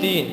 3।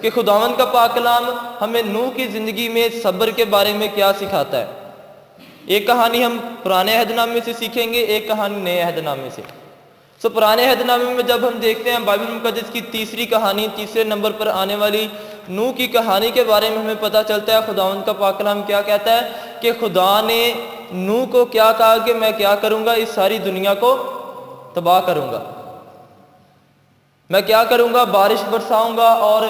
کہ خداوند کا پاک کلام ہمیں نوح کی زندگی میں صبر کے بارے میں کیا سکھاتا ہے۔ ایک کہانی ہم پرانے عہد نامے سے سیکھیں گے، ایک کہانی نئے عہد نامے سے۔ پرانے عہد نامے میں جب ہم دیکھتے ہیں بائبل مقدس کی تیسری کہانی، تیسرے نمبر پر آنے والی نوح کی کہانی کے بارے میں ہمیں پتہ چلتا ہے خداوند کا پاک کلام کیا کہتا ہے کہ خدا نے نوح کو کیا کہا کہ میں کیا کروں گا، اس ساری دنیا کو تباہ کروں گا، میں کیا کروں گا، بارش برساؤں گا، اور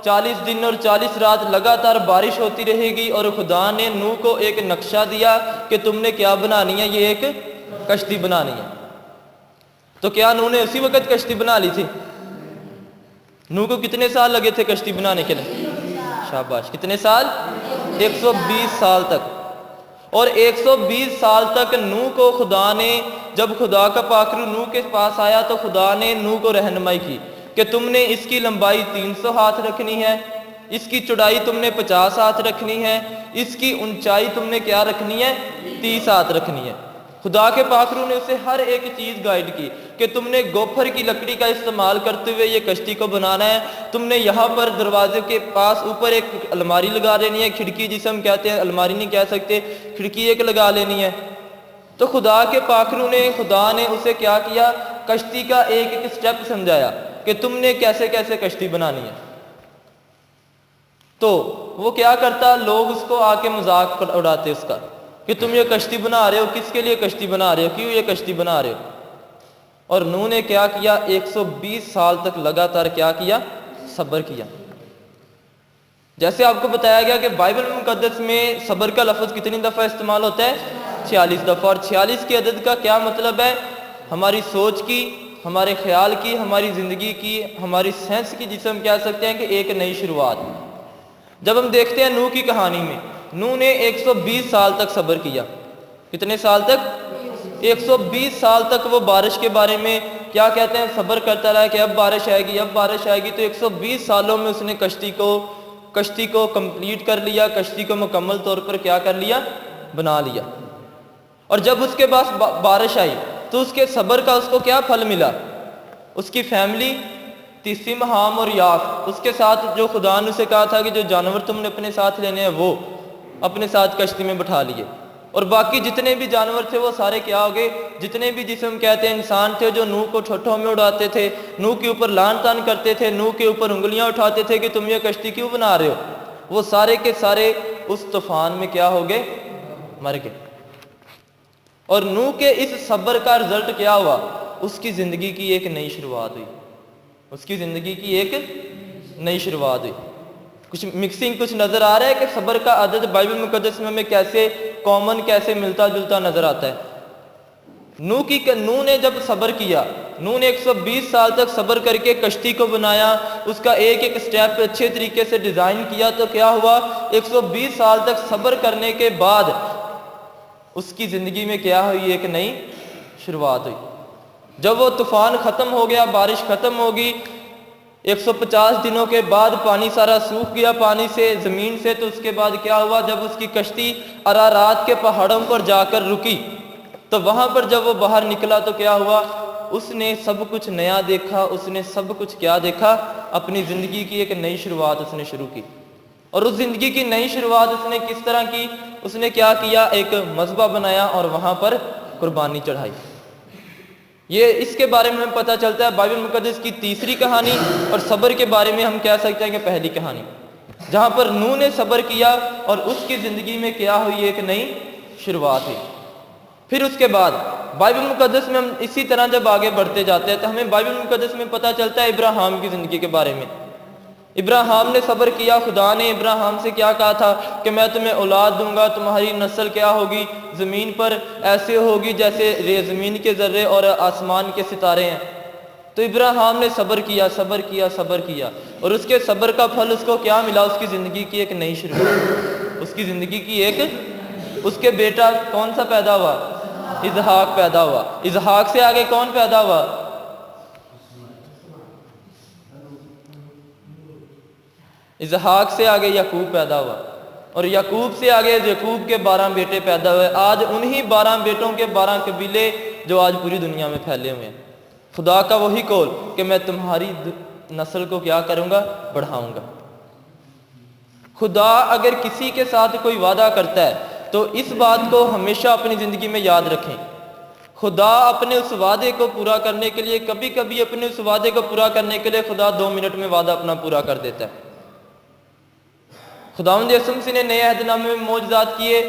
40 دن اور 40 رات لگاتار بارش ہوتی رہے گی۔ اور خدا نے نوح کو ایک نقشہ دیا کہ تم نے کیا بنانی ہے، یہ ایک کشتی بنانی ہے۔ تو کیا نوح نے اسی وقت کشتی بنا لی تھی؟ نوح کو کتنے سال لگے تھے کشتی بنانے کے لیے؟ شاباش، کتنے سال؟ 120 سال تک۔ اور 120 سال تک نوح کو خدا نے، جب خدا کا پاک روح نوح کے پاس آیا تو خدا نے نوح کو رہنمائی کی کہ تم نے اس کی لمبائی 300 ہاتھ رکھنی ہے، اس کی چوڑائی تم نے 50 ہاتھ رکھنی ہے، اس کی اونچائی تم نے کیا رکھنی ہے، 30 ہاتھ رکھنی ہے۔ خدا کے پاک روح نے اسے ہر ایک چیز گائیڈ کی کہ تم نے گوپھر کی لکڑی کا استعمال کرتے ہوئے یہ کشتی کو بنانا ہے، تم نے یہاں پر دروازے کے پاس اوپر ایک الماری لگا لینی ہے، کھڑکی جسے ہم کہتے ہیں، الماری نہیں کہہ سکتے، کھڑکی ایک لگا لینی ہے۔ تو خدا کے پاک روح نے، خدا نے اسے کیا کیا، کشتی کا ایک ایک سٹیپ سمجھایا کہ تم نے کیسے کیسے کشتی بنانی ہے۔ تو وہ کیا کرتا، لوگ اس کو آ کے مذاق اڑاتے اس کا کہ تم یہ کشتی بنا رہے ہو، کس کے لیے کشتی بنا رہے ہو، کیوں یہ کشتی بنا رہے ہو؟ اور نوح نے کیا کیا، 120 سال تک لگاتار کیا کیا، صبر کیا۔ جیسے آپ کو بتایا گیا کہ بائبل مقدس میں صبر کا لفظ کتنی دفعہ استعمال ہوتا ہے، 46 دفعہ۔ اور 46 کے عدد کا کیا مطلب ہے، ہماری سوچ کی، ہمارے خیال کی، ہماری زندگی کی، ہماری سینس کی، جسے ہم کہہ سکتے ہیں کہ ایک نئی شروعات۔ جب ہم دیکھتے ہیں نوح کی کہانی میں، نوح نے 120 سال تک صبر کیا۔ کتنے سال تک؟ 120 سال تک وہ بارش کے بارے میں کیا کہتے ہیں، صبر کرتا رہا کہ اب بارش آئے گی، اب بارش آئے گی۔ تو 120 سالوں میں اس نے کشتی کو کمپلیٹ کر لیا، کشتی کو مکمل طور پر کیا کر لیا، بنا لیا۔ اور جب اس کے پاس بارش آئی تو اس کے صبر کا اس کو کیا پھل ملا، اس کی فیملی، تیسیم، حام اور یاف، اس کے ساتھ جو خدا نے اسے کہا تھا کہ جو جانور تم نے اپنے ساتھ لینے ہیں وہ اپنے ساتھ کشتی میں بٹھا لیے۔ اور باقی جتنے بھی جانور تھے وہ سارے کیا ہو گئے، جتنے بھی جسے ہم کہتے ہیں انسان تھے جو نوح کو ٹھوٹھوں میں اڑاتے تھے، نوح کے اوپر لان تان کرتے تھے، نوح کے اوپر انگلیاں اٹھاتے تھے کہ تم یہ کشتی کیوں بنا رہے ہو، وہ سارے کے سارے اس طوفان میں کیا ہو گئے، مر گئے۔ اور نوح کے اس صبر کا رزلٹ کیا ہوا، اس کی زندگی کی ایک نئی شروعات ہوئی، اس کی زندگی کی ایک نئی شروعات ہوئی۔ کچھ مکسنگ کچھ نظر آ رہا ہے کہ صبر کا عدد بائبل مقدس میں ہمیں کیسے کامن، کیسے ملتا جلتا نظر آتا ہے۔ نوح نے جب صبر کیا، نوح نے 120 سال تک صبر کر کے کشتی کو بنایا، اس کا ایک ایک سٹیپ اچھے طریقے سے ڈیزائن کیا، تو کیا ہوا، 120 سال تک صبر کرنے کے بعد اس کی زندگی میں کیا ہوئی، ایک نئی شروعات ہوئی۔ جب وہ طوفان ختم ہو گیا، بارش ختم ہوگی، 150 دنوں کے بعد پانی سارا سوکھ گیا پانی سے، زمین سے، تو اس کے بعد کیا ہوا، جب اس کی کشتی ارارات کے پہاڑوں پر جا کر رکی تو وہاں پر جب وہ باہر نکلا تو کیا ہوا، اس نے سب کچھ نیا دیکھا، اس نے سب کچھ کیا دیکھا، اپنی زندگی کی ایک نئی شروعات اس نے شروع کی۔ اور اس زندگی کی نئی شروعات اس نے کس طرح کی، اس نے کیا کیا، ایک مذبح بنایا اور وہاں پر قربانی چڑھائی۔ یہ اس کے بارے میں ہمیں پتہ چلتا ہے بائبل مقدس کی تیسری کہانی، اور صبر کے بارے میں ہم کہہ سکتے ہیں کہ پہلی کہانی، جہاں پر نوح نے صبر کیا اور اس کی زندگی میں کیا ہوئی، ایک نئی شروعات ہوئی۔ پھر اس کے بعد بائبل مقدس میں ہم اسی طرح جب آگے بڑھتے جاتے ہیں تو ہمیں بائبل مقدس میں پتہ چلتا ہے ابراہیم کی زندگی کے بارے میں۔ ابراہیم نے صبر کیا، خدا نے ابراہیم سے کیا کہا تھا کہ میں تمہیں اولاد دوں گا، تمہاری نسل کیا ہوگی، زمین پر ایسے ہوگی جیسے زمین کے ذرے اور آسمان کے ستارے ہیں۔ تو ابراہیم نے صبر کیا، صبر کیا، صبر کیا، اور اس کے صبر کا پھل اس کو کیا ملا، اس کی زندگی کی ایک نئی شروعات، اس کی زندگی کی ایک، اس کے بیٹا کون سا پیدا ہوا، اسحاق پیدا ہوا۔ اسحاق سے آگے کون پیدا ہوا، اسحاق سے آگے یعقوب پیدا ہوا، اور یعقوب سے آگے یعقوب کے 12 بیٹے پیدا ہوئے۔ آج انہی 12 بیٹوں کے 12 قبیلے جو آج پوری دنیا میں پھیلے ہوئے ہیں۔ خدا کا وہی قول کہ میں تمہاری نسل کو کیا کروں گا، بڑھاؤں گا۔ خدا اگر کسی کے ساتھ کوئی وعدہ کرتا ہے تو اس بات کو ہمیشہ اپنی زندگی میں یاد رکھیں، خدا اپنے اس وعدے کو پورا کرنے کے لیے کبھی کبھی اپنے اس وعدے کو پورا کرنے کے لیے خدا 2 منٹ میں وعدہ اپنا پورا کر دیتا ہے۔ خداوند یسوع مسیح نے نئے عہد نامے میں معجزات کیے۔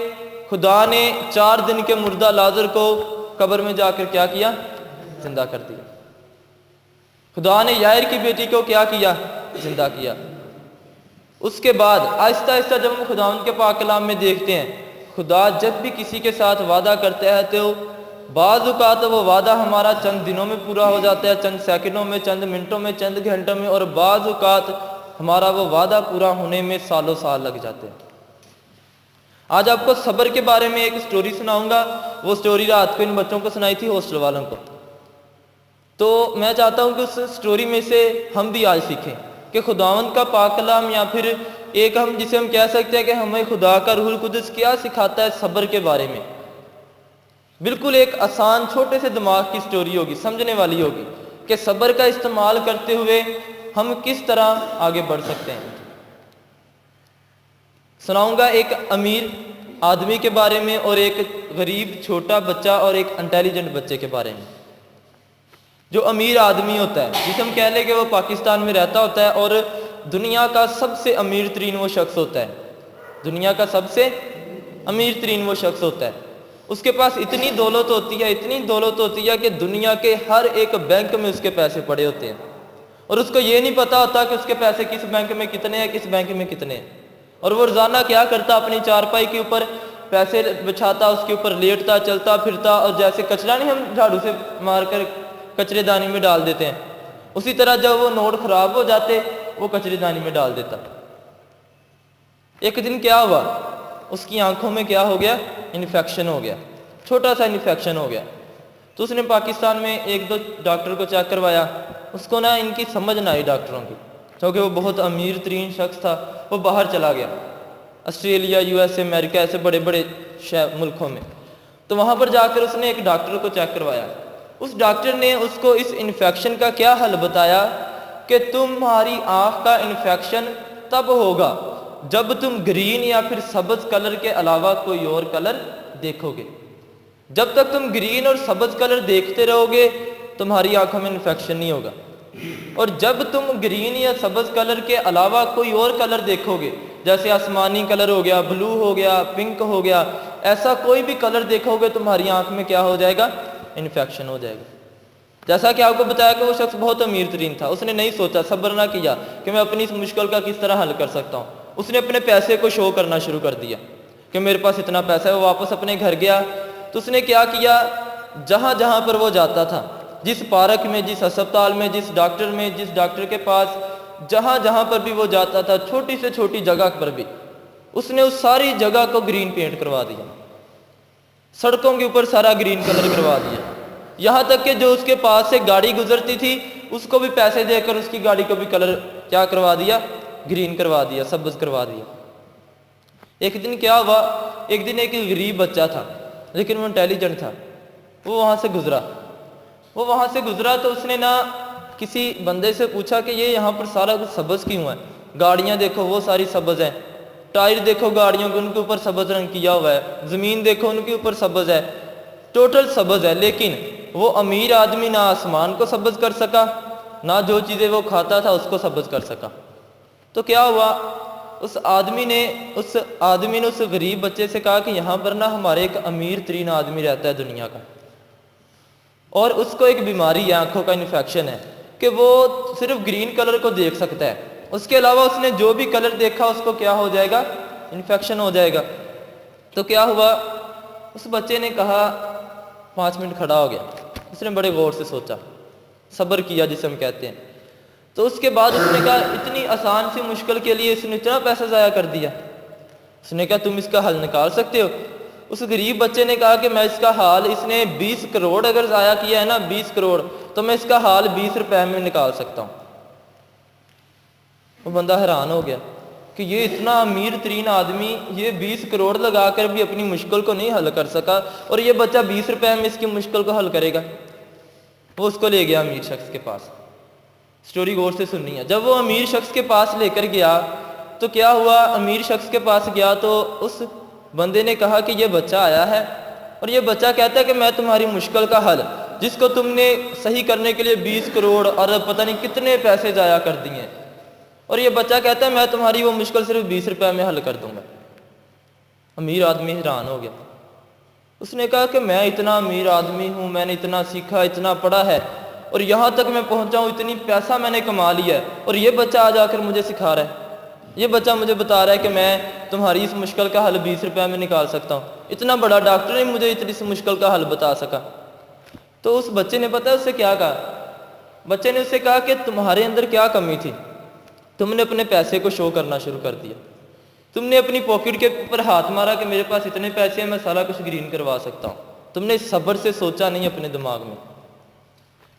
خدا نے 4 دن کے مردہ لازر کو قبر میں جا کر کیا کیا؟ زندہ کر دیا۔ خدا نے یائر کی بیٹی کو کیا کیا؟ زندہ کیا۔ اس کے بعد آہستہ آہستہ جب ہم خداوند کے پاک کلام میں دیکھتے ہیں، خدا جب بھی کسی کے ساتھ وعدہ کرتا ہے تو بعض اوقات وہ وعدہ ہمارا چند دنوں میں پورا ہو جاتا ہے، چند سیکنڈوں میں، چند منٹوں میں، چند گھنٹوں میں، اور بعض اوقات ہمارا وہ وعدہ پورا ہونے میں سالوں سال لگ جاتے ہیں۔ آج آپ کو صبر کے بارے میں ایک سٹوری سناؤں گا۔ وہ سٹوری رات کو ان بچوں کو سنائی تھی، ہاسٹل والوں کو۔ تو میں چاہتا ہوں کہ اس سٹوری میں سے ہم بھی آج سیکھیں کہ خداوند کا پاک کلام، یا پھر ایک ہم جسے ہم کہہ سکتے ہیں کہ ہمیں خدا کا روح القدس کیا سکھاتا ہے صبر کے بارے میں۔ بالکل ایک آسان چھوٹے سے دماغ کی سٹوری ہوگی، سمجھنے والی ہوگی کہ صبر کا استعمال کرتے ہوئے ہم کس طرح آگے بڑھ سکتے ہیں۔ سناؤں گا ایک امیر آدمی کے بارے میں اور ایک غریب چھوٹا بچہ اور ایک انٹیلیجنٹ بچے کے بارے میں۔ جو امیر آدمی ہوتا ہے، جسے ہم کہہ لیں کہ وہ پاکستان میں رہتا ہوتا ہے اور دنیا کا سب سے امیر ترین وہ شخص ہوتا ہے، دنیا کا سب سے امیر ترین وہ شخص ہوتا ہے۔ اس کے پاس اتنی دولت ہوتی ہے کہ دنیا کے ہر ایک بینک میں اس کے پیسے پڑے ہوتے ہیں، اور اس کو یہ نہیں پتا ہوتا کہ اس کے پیسے کس بینک میں کتنے ہیں، کس بینک میں کتنے ہیں۔ اور وہ روزانہ کیا کرتا؟ اپنی چارپائی کے اوپر پیسے بچھاتا، اس کے اوپر لیٹتا، چلتا پھرتا، اور جیسے کچرا نہیں ہم جھاڑو سے مار کر کچرے دانی میں ڈال دیتے ہیں، اسی طرح جب وہ نوٹ خراب ہو جاتے وہ کچرے دانی میں ڈال دیتا۔ ایک دن کیا ہوا؟ اس کی آنکھوں میں کیا ہو گیا؟ انفیکشن ہو گیا، چھوٹا سا انفیکشن ہو گیا۔ تو اس نے پاکستان میں 1-2 ڈاکٹر کو چیک کروایا، اس کو ان کی سمجھ نہ آئی ڈاکٹروں کی، کیونکہ وہ بہت امیر ترین شخص تھا۔ وہ باہر چلا گیا، آسٹریلیا، USA، امریکہ، ایسے بڑے بڑے ملکوں میں۔ تو وہاں پر جا کر اس نے ایک ڈاکٹر کو چیک کروایا۔ اس ڈاکٹر نے اس کو اس انفیکشن کا کیا حل بتایا کہ تمہاری آنکھ کا انفیکشن تب ہوگا جب تم گرین یا پھر سبز کلر کے علاوہ کوئی اور کلر دیکھو گے۔ جب تک تم گرین اور سبز کلر دیکھتے رہو گے تمہاری آنکھوں میں انفیکشن نہیں ہوگا، اور جب تم گرین یا سبز کلر کے علاوہ کوئی اور کلر دیکھو گے، جیسے آسمانی کلر ہو گیا، بلو ہو گیا، پنک ہو گیا، ایسا کوئی بھی کلر دیکھو گے تمہاری آنکھ میں کیا ہو جائے گا؟ انفیکشن ہو جائے گا۔ جیسا کہ آپ کو بتایا کہ وہ شخص بہت امیر ترین تھا، اس نے نہیں سوچا، صبر نہ کیا کہ میں اپنی اس مشکل کا کس طرح حل کر سکتا ہوں۔ اس نے اپنے پیسے کو شو کرنا شروع کر دیا کہ میرے پاس اتنا پیسہ ہے۔ وہ واپس اپنے گھر گیا تو اس نے کیا کیا؟ جہاں جہاں پر وہ جاتا تھا، جس پارک میں، جس ہسپتال میں، جس ڈاکٹر کے پاس، جہاں جہاں پر بھی وہ جاتا تھا، چھوٹی سے چھوٹی جگہ پر بھی اس نے اس ساری جگہ کو گرین پینٹ کروا دیا، سڑکوں کے اوپر سارا گرین کلر کروا دیا، یہاں تک کہ جو اس کے پاس سے گاڑی گزرتی تھی اس کو بھی پیسے دے کر اس کی گاڑی کو بھی کلر کیا کروا دیا؟ گرین کروا دیا، سبز کروا دیا۔ ایک دن کیا ہوا؟ ایک دن ایک غریب بچہ تھا لیکن وہ انٹیلیجنٹ تھا، وہ وہاں سے گزرا تو اس نے کسی بندے سے پوچھا کہ یہ یہاں پر سارا کچھ سبز کیوں ہے؟ گاڑیاں دیکھو وہ ساری سبز ہیں، ٹائر دیکھو گاڑیوں کے ان کے اوپر سبز رنگ کیا ہوا ہے، زمین دیکھو ان کے اوپر سبز ہے، ٹوٹل سبز ہے۔ لیکن وہ امیر آدمی نہ آسمان کو سبز کر سکا، نہ جو چیزیں وہ کھاتا تھا اس کو سبز کر سکا۔ تو کیا ہوا؟ اس آدمی نے اس غریب بچے سے کہا کہ یہاں پر ہمارے ایک امیر ترین آدمی رہتا ہے دنیا کا، اور اس کو ایک بیماری ہے، آنکھوں کا انفیکشن ہے، کہ وہ صرف گرین کلر کو دیکھ سکتا ہے، اس کے علاوہ اس نے جو بھی کلر دیکھا اس کو کیا ہو جائے گا؟ انفیکشن ہو جائے گا۔ تو کیا ہوا؟ اس بچے نے کہا 5 منٹ کھڑا ہو گیا، اس نے بڑے غور سے سوچا، صبر کیا جسے ہم کہتے ہیں۔ تو اس کے بعد اس نے کہا اتنی آسان سی مشکل کے لیے اس نے اتنا پیسہ ضائع کر دیا۔ اس نے کہا تم اس کا حل نکال سکتے ہو؟ اس غریب بچے نے کہا کہ میں اس کا حال، اس نے 20 کروڑ اگر ضائع کیا ہے 20 کروڑ، تو میں اس کا حال 20 روپے میں نکال سکتا ہوں۔ وہ بندہ حیران ہو گیا کہ یہ اتنا امیر ترین آدمی یہ 20 کروڑ لگا کر بھی اپنی مشکل کو نہیں حل کر سکا، اور یہ بچہ 20 روپے میں اس کی مشکل کو حل کرے گا۔ وہ اس کو لے گیا امیر شخص کے پاس۔ سٹوری غور سے سننی ہے۔ جب وہ امیر شخص کے پاس لے کر گیا تو کیا ہوا, امیر شخص کے پاس گیا تو اس بندے نے کہا کہ یہ بچہ آیا ہے اور یہ بچہ کہتا ہے کہ میں تمہاری مشکل کا حل, جس کو تم نے صحیح کرنے کے لیے 20 کروڑ اور پتہ نہیں کتنے پیسے ضائع کر دیے, اور یہ بچہ کہتا ہے میں تمہاری وہ مشکل صرف 20 روپے میں حل کر دوں گا. امیر آدمی حیران ہو گیا. اس نے کہا کہ میں اتنا امیر آدمی ہوں, میں نے اتنا سیکھا, اتنا پڑھا ہے, اور یہاں تک میں پہنچا ہوں, اتنی پیسہ میں نے کما لیا ہے, اور یہ بچہ آ جا کر مجھے سکھا رہا ہے, یہ بچہ مجھے بتا رہا ہے کہ میں تمہاری اس مشکل کا حل 20 روپے میں نکال سکتا ہوں. اتنا بڑا ڈاکٹر نہیں مجھے اتنی اس مشکل کا حل بتا سکا. تو اس بچے نے پتہ ہے اس سے کیا کہا, بچے نے اس سے کہا کہ تمہارے اندر کیا کمی تھی, تم نے اپنے پیسے کو شو کرنا شروع کر دیا, تم نے اپنی پاکٹ کے اوپر ہاتھ مارا کہ میرے پاس اتنے پیسے ہیں, میں سارا کچھ گرین کروا سکتا ہوں. تم نے صبر سے سوچا نہیں اپنے دماغ میں.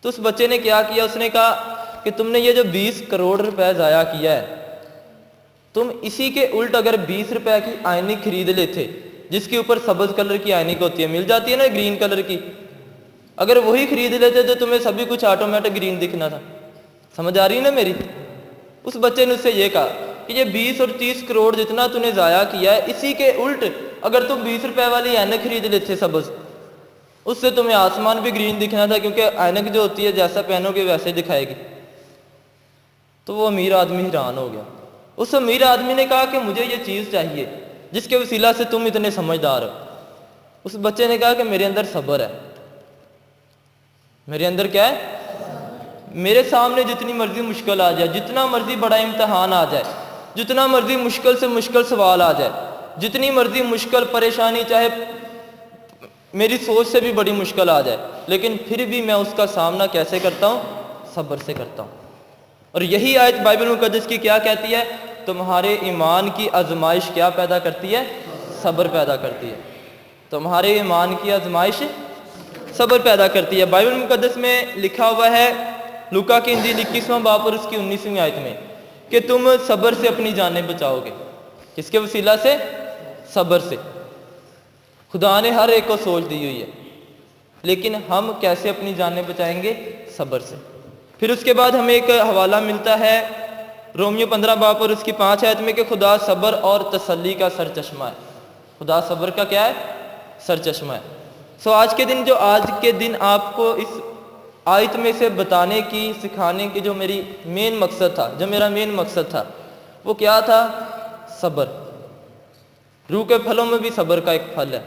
تو اس بچے نے کیا کیا, اس نے کہا کہ تم نے یہ جو 20 کروڑ روپے ضائع کیا ہے, تم اسی کے الٹ اگر 20 روپے کی آئینی خرید لیتے, جس کے اوپر سبز کلر کی آئینی ہوتی ہے, مل جاتی ہے نا گرین کلر کی, اگر وہی خرید لیتے تو تمہیں سبھی کچھ آٹومیٹک گرین دکھنا تھا. سمجھ آ رہی نا میری؟ اس بچے نے اس سے یہ کہا کہ یہ 20 اور 30 کروڑ جتنا تو نے ضائع کیا ہے, اسی کے الٹ اگر تم 20 روپے والی اینک خرید لیتے سبز, اس سے تمہیں آسمان بھی گرین دکھنا تھا, کیونکہ اینک جو ہوتی ہے جیسا پہنو گے ویسے دکھائے گی. تو وہ امیر آدمی حیران ہو گیا. اس امیر آدمی نے کہا کہ مجھے یہ چیز چاہیے جس کے وسیلہ سے تم اتنے سمجھدار ہو. اس بچے نے کہا کہ میرے اندر صبر ہے. میرے اندر کیا ہے؟ میرے سامنے جتنی مرضی مشکل آ جائے, جتنا مرضی بڑا امتحان آ جائے, جتنا مرضی مشکل سے مشکل سوال آ جائے, جتنی مرضی مشکل پریشانی چاہے میری سوچ سے بھی بڑی مشکل آ جائے, لیکن پھر بھی میں اس کا سامنا کیسے کرتا ہوں؟ صبر سے کرتا ہوں. اور یہی آیت بائبل مقدس کی کیا کہتی ہے؟ تمہارے ایمان کی آزمائش کیا پیدا کرتی ہے؟ صبر پیدا کرتی ہے. تمہارے ایمان کی آزمائش صبر پیدا کرتی ہے. بائبل مقدس میں لکھا ہوا ہے لوکا کی انجیل 21واں باب اور اس کی 19ویں آیت میں کہ تم صبر سے اپنی جانیں بچاؤ گے. کس کے وسیلہ سے؟ صبر سے. خدا نے ہر ایک کو سوچ دی ہوئی ہے, لیکن ہم کیسے اپنی جانیں بچائیں گے؟ صبر سے. پھر اس کے بعد ہمیں ایک حوالہ ملتا ہے رومیو 15 باب اور اس کی 5 آیت میں کہ خدا صبر اور تسلی کا سرچشمہ ہے. خدا صبر کا کیا ہے؟ سرچشمہ ہے. آج کے دن آپ کو اس آیت میں سے بتانے کی, سکھانے کی جو میرا مین مقصد تھا وہ کیا تھا؟ صبر. روح کے پھلوں میں بھی صبر کا ایک پھل ہے.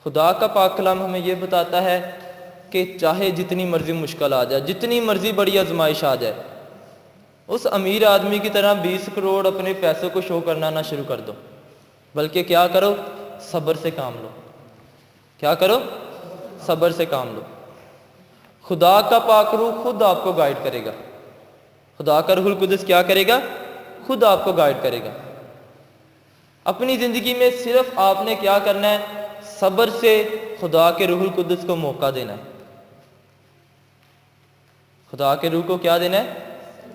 خدا کا پاک کلام ہمیں یہ بتاتا ہے کہ چاہے جتنی مرضی مشکل آ جائے, جتنی مرضی بڑی آزمائش آ جائے, اس امیر آدمی کی طرح 20 کروڑ اپنے پیسوں کو شو کرنا نہ شروع کر دو, بلکہ کیا کرو؟ صبر سے کام لو. کیا کرو؟ صبر سے کام لو. خدا کا پاک روح خود آپ کو گائیڈ کرے گا. خدا کا روح القدس کیا کرے گا؟ خود آپ کو گائیڈ کرے گا. اپنی زندگی میں صرف آپ نے کیا کرنا ہے؟ صبر سے خدا کے روح القدس کو موقع دینا ہے. خدا کے روح کو کیا دینا ہے؟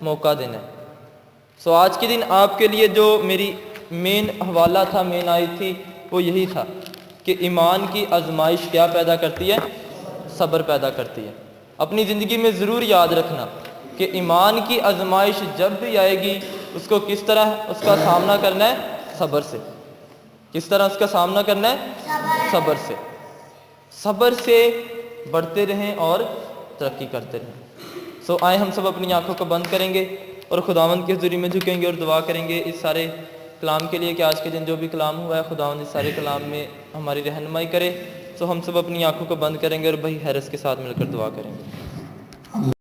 موقع دینا ہے. آج کے دن آپ کے لیے جو میری مین حوالہ تھا, مین آیت تھی, وہ یہی تھا کہ ایمان کی آزمائش کیا پیدا کرتی ہے؟ صبر پیدا کرتی ہے. اپنی زندگی میں ضرور یاد رکھنا کہ ایمان کی آزمائش جب بھی آئے گی اس کو کس طرح اس کا سامنا کرنا ہے؟ صبر سے. کس طرح اس کا سامنا کرنا ہے؟ صبر سے. صبر سے بڑھتے رہیں اور ترقی کرتے رہیں. آئیں ہم سب اپنی آنکھوں کو بند کریں گے اور خداوند کے حضوری میں جھکیں گے اور دعا کریں گے اس سارے کلام کے لیے کہ آج کے دن جو بھی کلام ہوا ہے خداوند اس سارے کلام میں ہماری رہنمائی کرے. ہم سب اپنی آنکھوں کو بند کریں گے اور بھائی حیرت کے ساتھ مل کر دعا کریں گے.